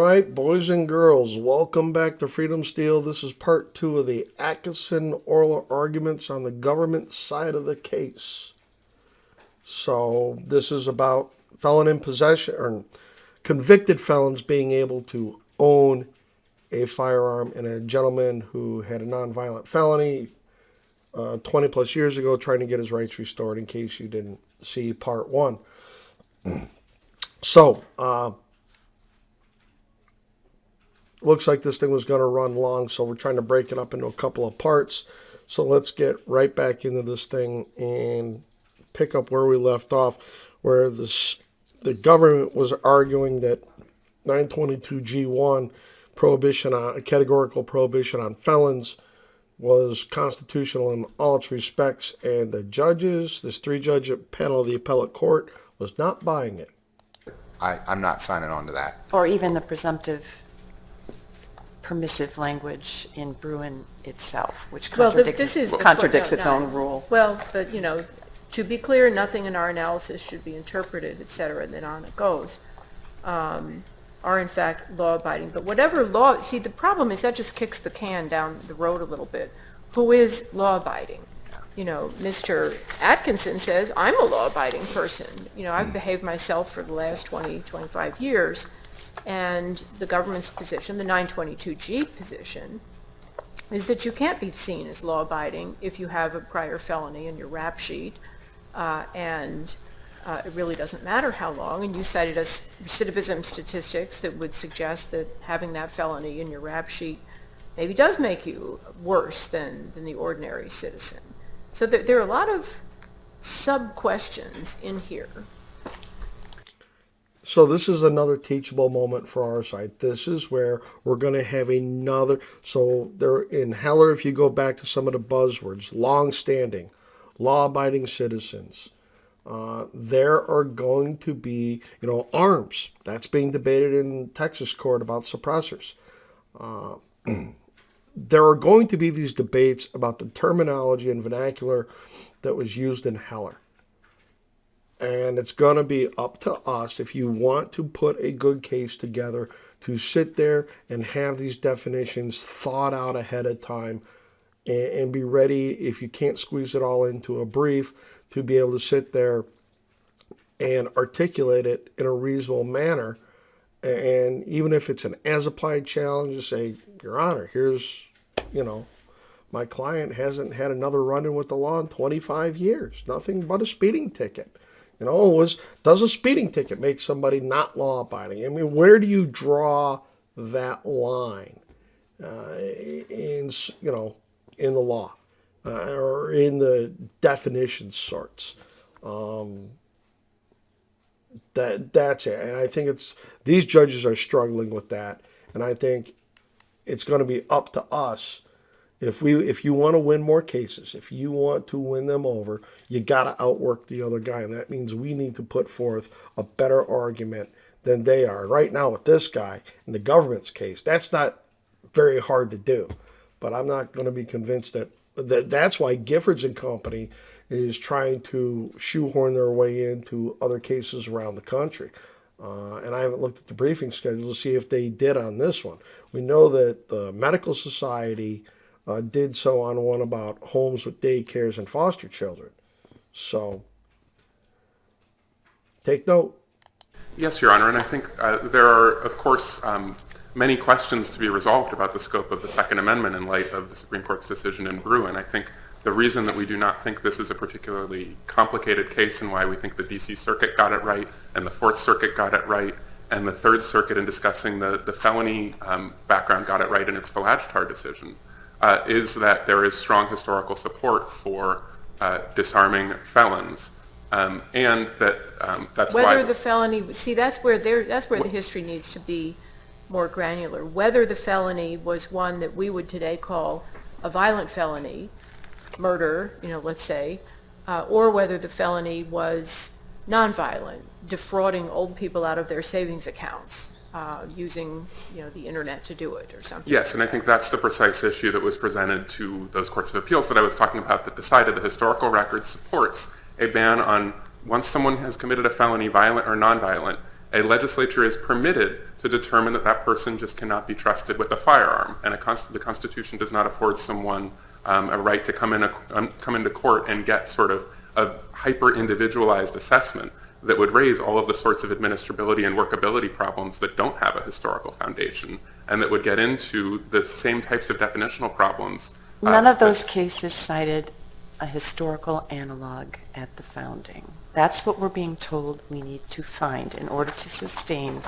right, boys and girls, welcome back to Freedom Steel. This is part 2 of the Atkinson oral arguments on the government side of the case. So this is about felon in possession, or convicted felons being able to own a firearm, and a gentleman who had a nonviolent felony 20 plus years ago trying to get his rights restored, in case you didn't see part 1. So, looks like this thing was going to run long, so we're trying to break it up into a couple of parts. So let's get right back into this thing and pick up where we left off, where the government was arguing that 922G1 prohibition on a categorical prohibition on felons was constitutional in all its respects, and the judges, this 3-judge panel of the appellate court, was not buying it. I'm not signing on to that. Or even the presumptive permissive language in Bruin itself, which contradicts its own rule. Well, but, to be clear, nothing in our analysis should be interpreted, et cetera, and then on it goes, are in fact law-abiding. But whatever law, see, the problem is that just kicks the can down the road a little bit. Who is law-abiding? Mr. Atkinson says, I'm a law-abiding person. I've behaved myself for the last 20, 25 years. And the government's position, the 922G position, is that you can't be seen as law-abiding if you have a prior felony in your rap sheet, and it really doesn't matter how long. And you cited us recidivism statistics that would suggest that having that felony in your rap sheet maybe does make you worse than the ordinary citizen. So there are a lot of sub-questions in here. So this is another teachable moment for our side. This is where we're going to have another. So there in Heller, if you go back to some of the buzzwords, long-standing, law-abiding citizens, there are going to be, arms. That's being debated in Texas court about suppressors. There are going to be these debates about the terminology and vernacular that was used in Heller. And it's going to be up to us, if you want to put a good case together, to sit there and have these definitions thought out ahead of time and be ready, if you can't squeeze it all into a brief, to be able to sit there and articulate it in a reasonable manner. And even if it's an as-applied challenge, to say, Your Honor, here's, my client hasn't had another run-in with the law in 25 years. Nothing but a speeding ticket. Does a speeding ticket make somebody not law-abiding? I mean, where do you draw that line in the law or in the definition sorts? That's it. And I think these judges are struggling with that, and I think it's going to be up to us. If you want to win more cases, if you want to win them over, you got to outwork the other guy, and that means we need to put forth a better argument than they are. Right now with this guy, in the government's case, that's not very hard to do, but I'm not going to be convinced that's why Giffords and Company is trying to shoehorn their way into other cases around the country. And I haven't looked at the briefing schedule to see if they did on this one. We know that the Medical Society did so on one about homes with daycares and foster children. So, take note. Yes, Your Honor, and I think there are, of course, many questions to be resolved about the scope of the Second Amendment in light of the Supreme Court's decision in Bruin. I think the reason that we do not think this is a particularly complicated case, and why we think the D.C. Circuit got it right and the Fourth Circuit got it right, and the Third Circuit in discussing the felony background got it right in its Falajtar decision, is that there is strong historical support for disarming felons, and that's why whether the felony, that's where the history needs to be more granular. Whether the felony was one that we would today call a violent felony, murder, let's say, or whether the felony was nonviolent, defrauding old people out of their savings accounts, using the internet to do it or something. Yes, and I think that's the precise issue that was presented to those courts of appeals that I was talking about, that decided the historical record supports a ban on, once someone has committed a felony, violent or nonviolent, a legislature is permitted to determine that that person just cannot be trusted with a firearm. And the Constitution does not afford someone a right to come into court and get sort of a hyper-individualized assessment that would raise all of the sorts of administrability and workability problems that don't have a historical foundation, and that would get into the same types of definitional problems. None of those cases cited a historical analog at the founding. That's what we're being told we need to find in order to sustain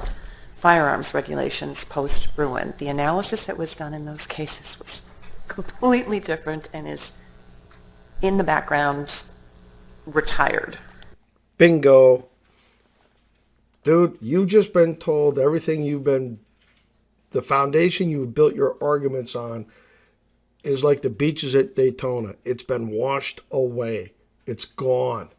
firearms regulations post-Bruin. The analysis that was done in those cases was completely different and is in the background, retired. Bingo. Dude, you've just been told everything the foundation you've built your arguments on is like the beaches at Daytona. It's been washed away. It's gone.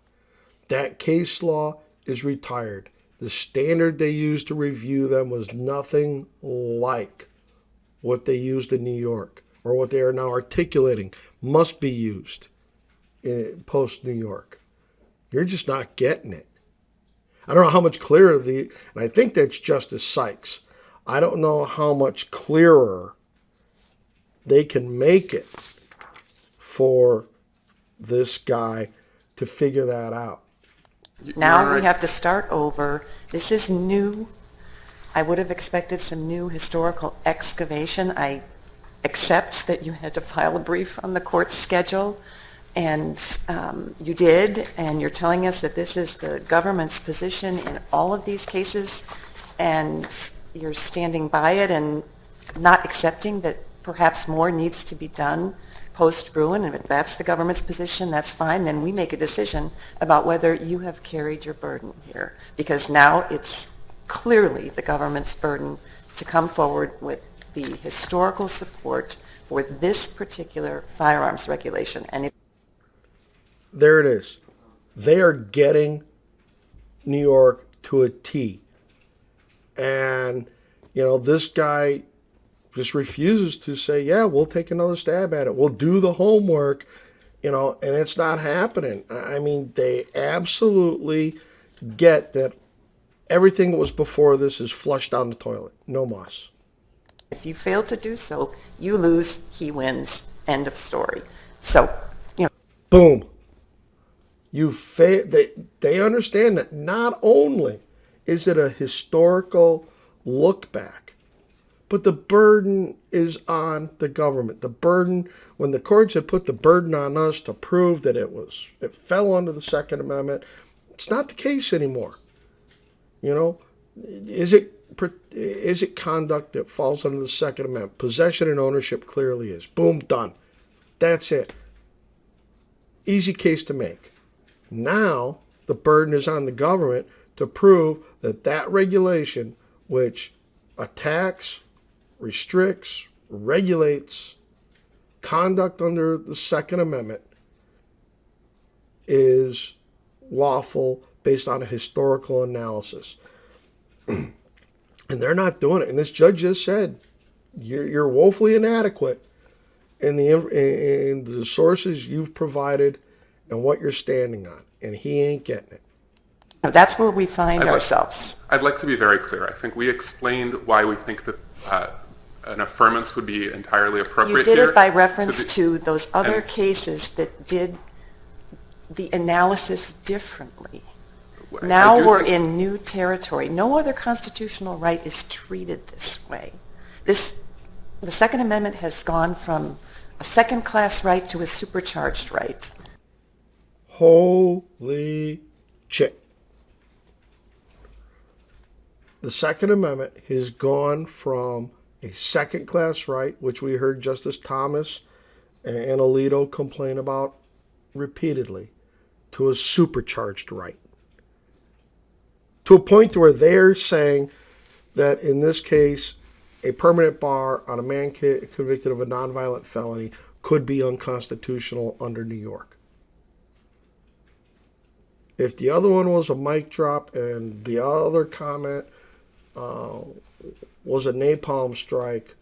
That case law is retired. The standard they used to review them was nothing like what they used in New York, or what they are now articulating must be used in post-New York. You're just not getting it. I don't know how much clearer and I think that's Justice Sykes. I don't know how much clearer they can make it for this guy to figure that out. Now we have to start over. This is new. I would have expected some new historical excavation. I accept that you had to file a brief on the court schedule, and you did, and you're telling us that this is the government's position in all of these cases, and you're standing by it and not accepting that perhaps more needs to be done post-Bruin, and if that's the government's position, that's fine. Then we make a decision about whether you have carried your burden here, because now it's clearly the government's burden to come forward with the historical support for this particular firearms regulation. And there it is. They are getting New York to a T. And, this guy just refuses to say, yeah, we'll take another stab at it. We'll do the homework, and it's not happening. I mean, they absolutely get that everything that was before this is flushed down the toilet. No muss. if you fail to do so, you lose, he wins. End of story. So, Boom. They understand that not only is it a historical look back, but the burden is on the government. The burden, when the courts had put the burden on us to prove that it fell under the Second Amendment, it's not the case anymore. Is it conduct that falls under the Second Amendment? Possession and ownership clearly is. Boom, done. That's it. Easy case to make. Now, the burden is on the government to prove that that regulation, which attacks, restricts, regulates conduct under the Second Amendment, is lawful based on a historical analysis. And they're not doing it. And this judge just said, you're woefully inadequate in the sources you've provided and what you're standing on. And he ain't getting it. that's where we find ourselves. I'd like to be very clear. I think we explained why we think that an affirmance would be entirely appropriate You did here. it by reference to those other cases that did the analysis differently. Now we're in new territory. No other constitutional right is treated this way. The Second Amendment has gone from a second-class right to a supercharged right. Holy shit. The Second Amendment has gone from a second-class right, which we heard Justice Thomas and Alito complain about repeatedly, to a supercharged right. To a point where they're saying that in this case, a permanent bar on a man convicted of a nonviolent felony could be unconstitutional under New York. If the other one was a mic drop and the other comment was a napalm strike,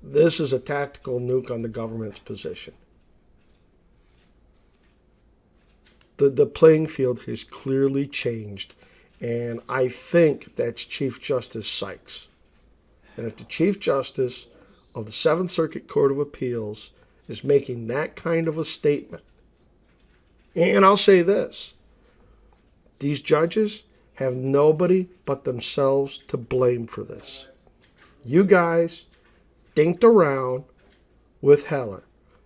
this is a tactical nuke on the government's position. The playing field has clearly changed, and I think that's Chief Justice Sykes. And if the Chief Justice of the Seventh Circuit Court of Appeals is making that kind of a statement, and I'll say this, these judges have nobody but themselves to blame for this. You guys dinked around with Heller.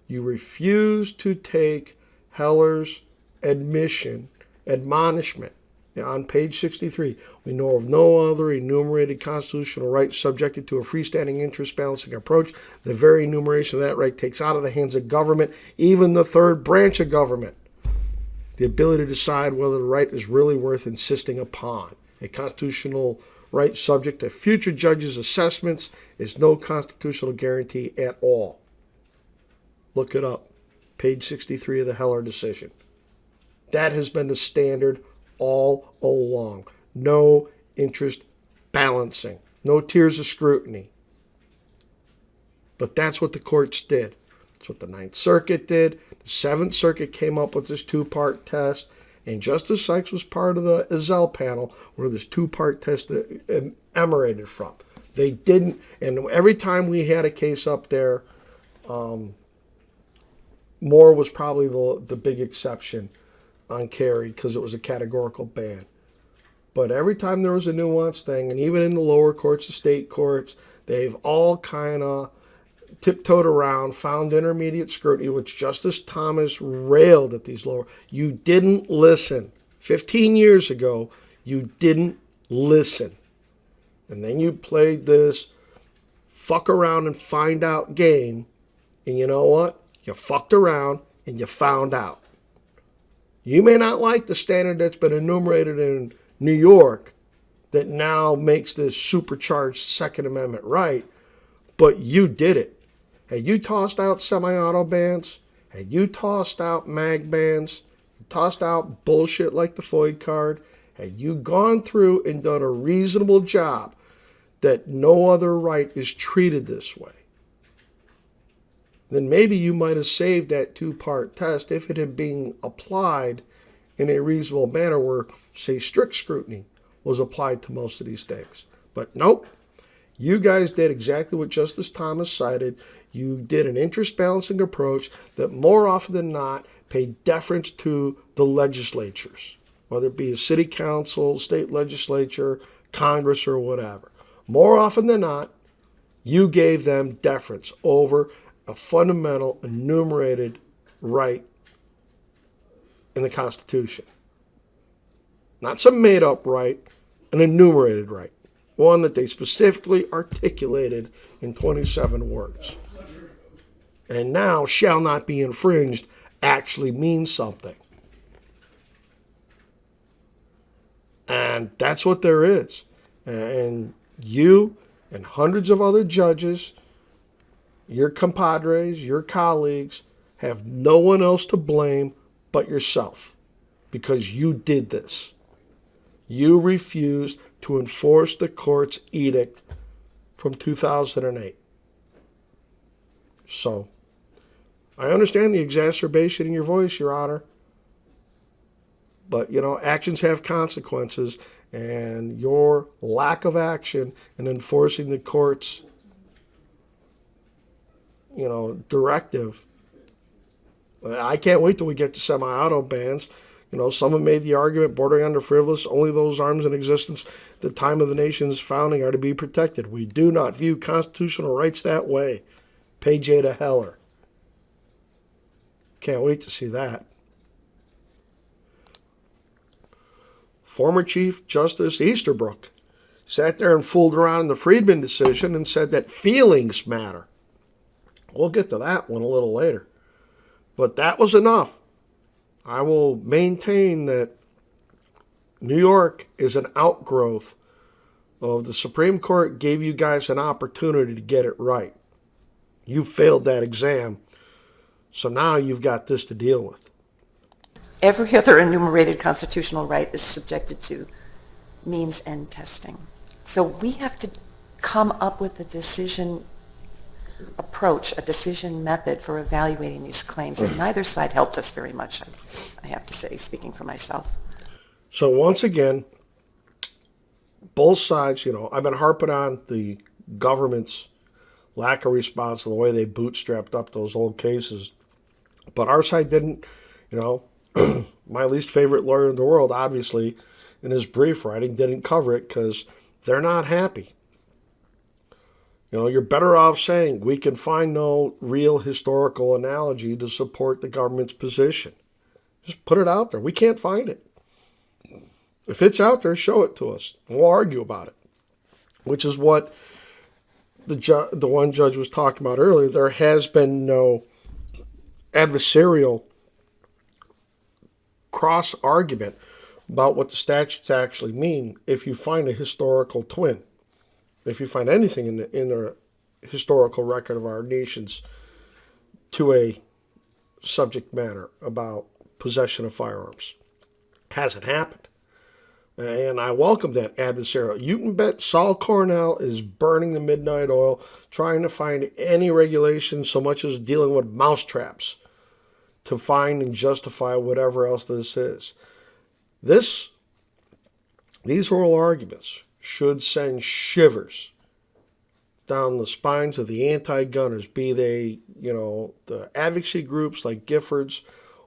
You refused to take Heller's admonishment. Now, on page 63, we know of no other enumerated constitutional right subjected to a freestanding interest balancing approach. The very enumeration of that right takes out of the hands of government, even the third branch of government, the ability to decide whether the right is really worth insisting upon. A constitutional right subject to future judges' assessments is no constitutional guarantee at all. Look it up. Page 63 of the Heller decision. That has been the standard all along. No interest balancing. No tiers of scrutiny. But that's what the courts did. That's what the Ninth Circuit did. The Seventh Circuit came up with this two-part test. And Justice Sykes was part of the Ezell panel where this two-part test emanated from. They didn't, and every time we had a case up there, Moore was probably the big exception on Kerry because it was a categorical ban. But every time there was a nuanced thing, and even in the lower courts, the state courts, they've all kind of tiptoed around, found intermediate scrutiny, which Justice Thomas railed at these lower. You didn't listen. 15 years ago, you didn't listen. And then you played this fuck around and find out game. And you know what? You fucked around and you found out. You may not like the standard that's been enumerated in New York that now makes this supercharged Second Amendment right, but you did it. Had you tossed out semi-auto bans, had you tossed out mag bans, tossed out bullshit like the FOID card, had you gone through and done a reasonable job that no other right is treated this way, then maybe you might have saved that two-part test if it had been applied in a reasonable manner where, say, strict scrutiny was applied to most of these things. But nope. You guys did exactly what Justice Thomas cited. You did an interest balancing approach that more often than not paid deference to the legislatures, whether it be a city council, state legislature, Congress, or whatever. More often than not, you gave them deference over a fundamental enumerated right in the Constitution. Not some made-up right, an enumerated right. One that they specifically articulated in 27 words. And now shall not be infringed actually means something. And that's what there is. And you and hundreds of other judges, your compadres, your colleagues, have no one else to blame but yourself because you did this. You refused to enforce the court's edict from 2008. So, I understand the exacerbation in your voice, Your Honor. But, actions have consequences, and your lack of action in enforcing the court's, directive. I can't wait till we get to semi-auto bans. Someone made the argument bordering on frivolous, only those arms in existence at the time of the nation's founding are to be protected. We do not view constitutional rights that way. Page 8 of Heller. Can't wait to see that. Former Chief Justice Easterbrook sat there and fooled around in the Friedman decision and said that feelings matter. We'll get to that one a little later. But that was enough. I will maintain that New York is an outgrowth of the Supreme Court gave you guys an opportunity to get it right. You failed that exam, so now you've got this to deal with. Every other enumerated constitutional right is subjected to means end testing. So we have to come up with a decision approach, a decision method for evaluating these claims, and neither side helped us very much, I have to say, speaking for myself. So once again, both sides, I've been harping on the government's lack of response to the way they bootstrapped up those old cases. But our side didn't, you know, my least favorite lawyer in the world, obviously, in his brief writing, didn't cover it because they're not happy. You know, you're better off saying we can find no real historical analogy to support the government's position. Just put it out there. We can't find it. If it's out there, show it to us. And we'll argue about it, which is what the one judge was talking about earlier. There has been no adversarial cross-argument about what the statutes actually mean if you find a historical twin. If you find anything in the historical record of our nations to a subject matter about possession of firearms. Hasn't happened. And I welcome that adversarial. You can bet Saul Cornell is burning the midnight oil, trying to find any regulation so much as dealing with mousetraps to find and justify whatever else this is. These oral arguments should send shivers down the spines of the anti-gunners, be they, you know, the advocacy groups like Giffords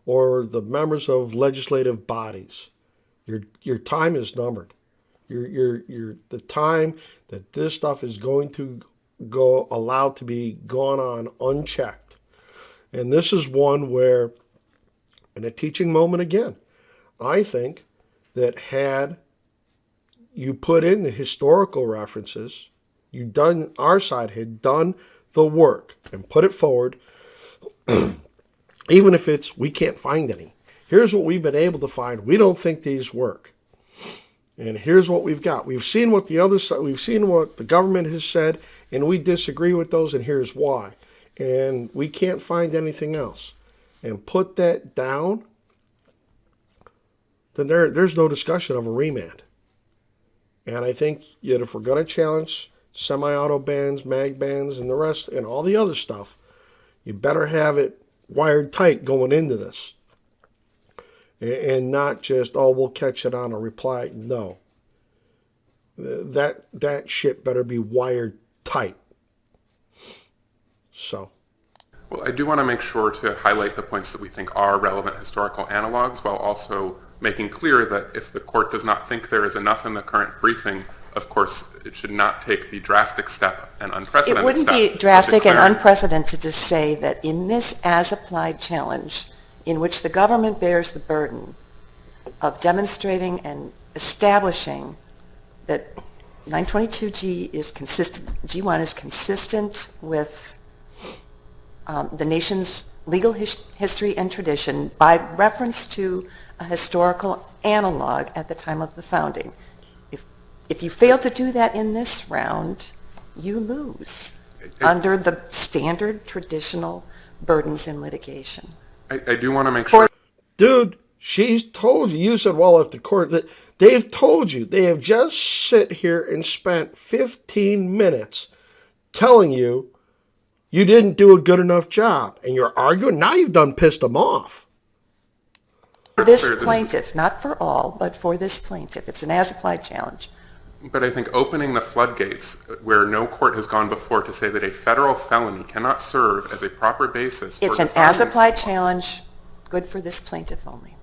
or the members of legislative bodies. Your time is numbered. The time that this stuff is going to go allowed to be gone on unchecked. And this is one where, in a teaching moment again, I think that had you put in the historical references, our side had done the work and put it forward, even if we can't find any. Here's what we've been able to find. We don't think these work. And here's what we've got. We've seen what we've seen what the government has said, and we disagree with those, and here's why. And we can't find anything else. And put that down, then there's no discussion of a remand. And I think that if we're going to challenge semi-auto bans, mag bans, and the rest, and all the other stuff, you better have it wired tight going into this. And not just, we'll catch it on a reply. No. That shit better be wired tight. So. Well, I do want to make sure to highlight the points that we think are relevant historical analogs, while also making clear that if the court does not think there is enough in the current briefing, of course, it should not take the drastic step and unprecedented It wouldn't step be of drastic and declaring- unprecedented to say that in this as-applied challenge, in which the government bears the burden of demonstrating and establishing that 922G is consistent, G1 is consistent with the nation's legal history and tradition by reference to a historical analog at the time of the founding. If you fail to do that in this round, you lose under the standard traditional burdens in litigation. I do want to make sure. Dude, she's told you. You said, well, if the court, they've told you. They have just sit here and spent 15 minutes telling you you didn't do a good enough job. And you're arguing. Now you've done pissed them off. For this plaintiff, not for all, but for this plaintiff. It's an as-applied challenge. But I think opening the floodgates where no court has gone before to say that a federal felony cannot serve as a proper basis. It's an as-applied challenge, good for this plaintiff only.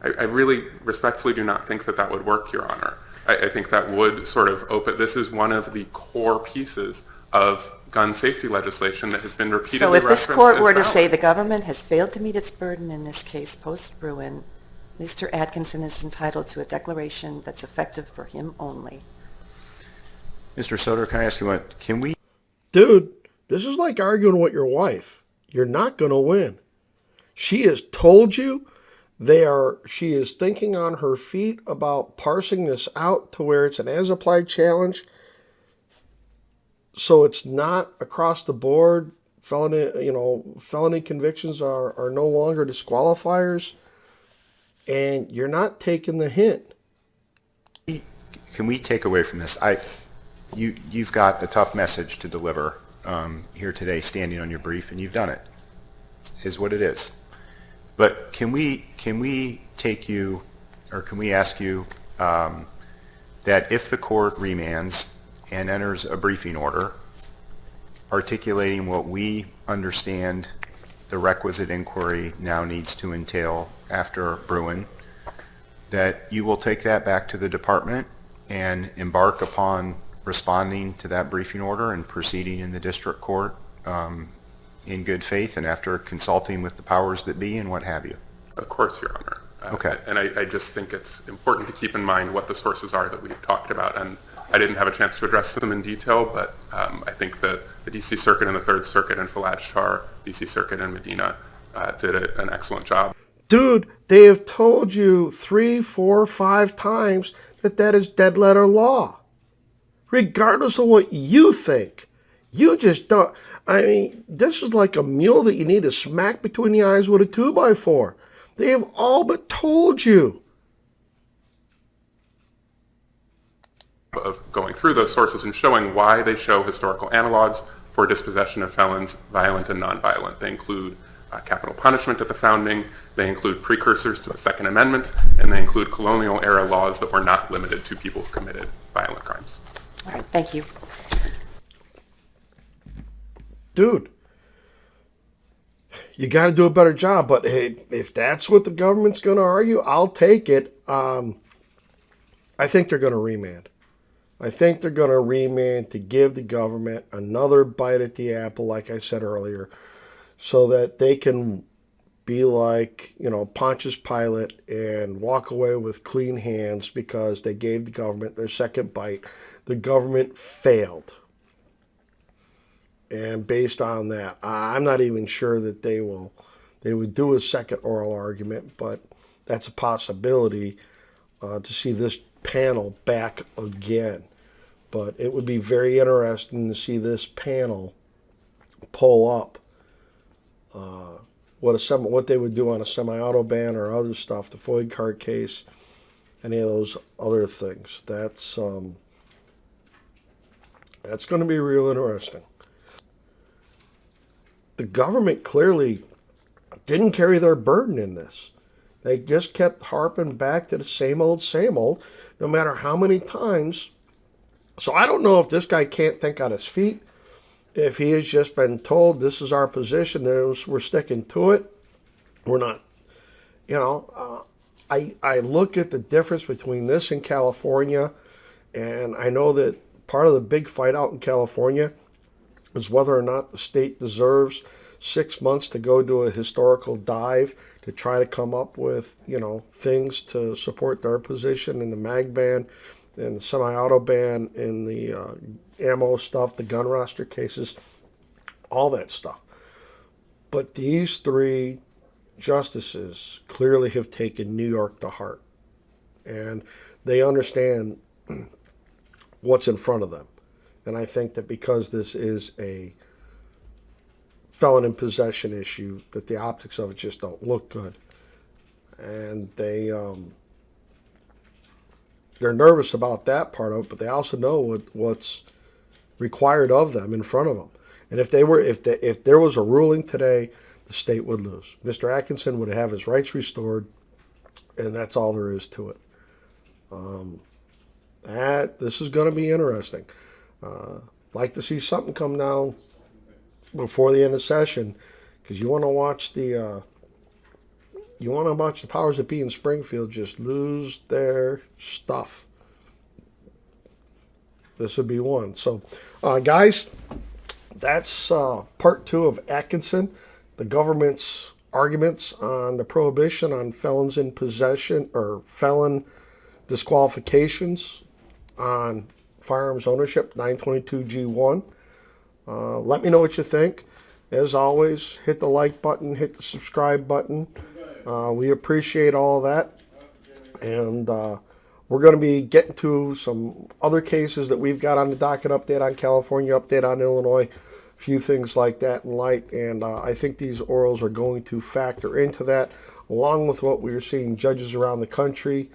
I really respectfully do not think that would work, Your Honor. I think that would sort of open, this is one of the core pieces of gun safety legislation that has been repeatedly So if referenced this court as were to valid. say the government has failed to meet its burden in this case post-Bruin, Mr. Atkinson is entitled to a declaration that's effective for him only. Mr. Soder, can I ask you what? Can we? Dude, this is like arguing with your wife. You're not going to win. She has told you she is thinking on her feet about parsing this out to where it's an as-applied challenge. So it's not across the board. Felony convictions are no longer disqualifiers. And you're not taking the hint. Can we take away from this? You've got a tough message to deliver here today, standing on your brief, and you've done it. Is what it is. But can we take you, or can we ask you that if the court remands and enters a briefing order articulating what we understand the requisite inquiry now needs to entail after Bruin, that you will take that back to the department and embark upon responding to that briefing order and proceeding in the district court in good faith and after consulting with the powers that be and what have you. Of course, Your Honor. Okay. And I just think it's important to keep in mind what the sources are that we've talked about. And I didn't have a chance to address them in detail, but I think that the D.C. Circuit and the Third Circuit in Falajtar, D.C. Circuit and Medina did an excellent job. Dude, they have told you 3, 4, 5 times that that is dead letter law. Regardless of what you think. You just don't. I mean, this is like a mule that you need to smack between the eyes with a 2x4. They have all but told you. Of going through those sources and showing why they show historical analogs for dispossession of felons, violent and nonviolent. They include capital punishment at the founding, they include precursors to the Second Amendment, and they include colonial era laws that were not limited to people who committed violent crimes. All right, thank you. Dude, you got to do a better job. But hey, if that's what the government's going to argue, I'll take it. I think they're going to remand. I think they're going to remand to give the government another bite at the apple, like I said earlier, so that they can be like, Pontius Pilate and walk away with clean hands because they gave the government their second bite. The government failed. And based on that, I'm not even sure that they would do a second oral argument, but that's a possibility to see this panel back again. But it would be very interesting to see this panel pull up what they would do on a semi-auto ban or other stuff, the Floyd card case, any of those other things. That's going to be real interesting. The government clearly didn't carry their burden in this. They just kept harping back to the same old, no matter how many times. So I don't know if this guy can't think on his feet, if he has just been told this is our position, we're sticking to it. We're not, I look at the difference between this and California, and I know that part of the big fight out in California is whether or not the state deserves 6 months to go do a historical dive to try to come up with, things to support their position in the mag ban and the semi-auto ban and the ammo stuff, the gun roster cases, all that stuff. But these 3 justices clearly have taken New York to heart. And they understand what's in front of them. And I think that because this is a felon in possession issue, that the optics of it just don't look good. And they're nervous about that part of it, but they also know what's required of them in front of them. And if there was a ruling today, the state would lose. Mr. Atkinson would have his rights restored, and that's all there is to it. This is going to be interesting. Like to see something come down before the end of session, because you want to watch the powers that be in Springfield just lose their stuff. This would be one. So, guys, that's part 2 of Atkinson, the government's arguments on the prohibition on felons in possession or felon disqualifications on firearms ownership, 922G1. Let me know what you think. As always, hit the like button, hit the subscribe button. We appreciate all that. And we're going to be getting to some other cases that we've got on the docket, update on California, update on Illinois, a few things like that in light. And I think these orals are going to factor into that, along with what we're seeing judges around the country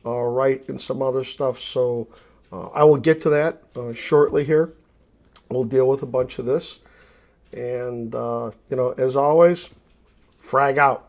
write and some other stuff. So I will get to that shortly here. We'll deal with a bunch of this. And, as always, frag out.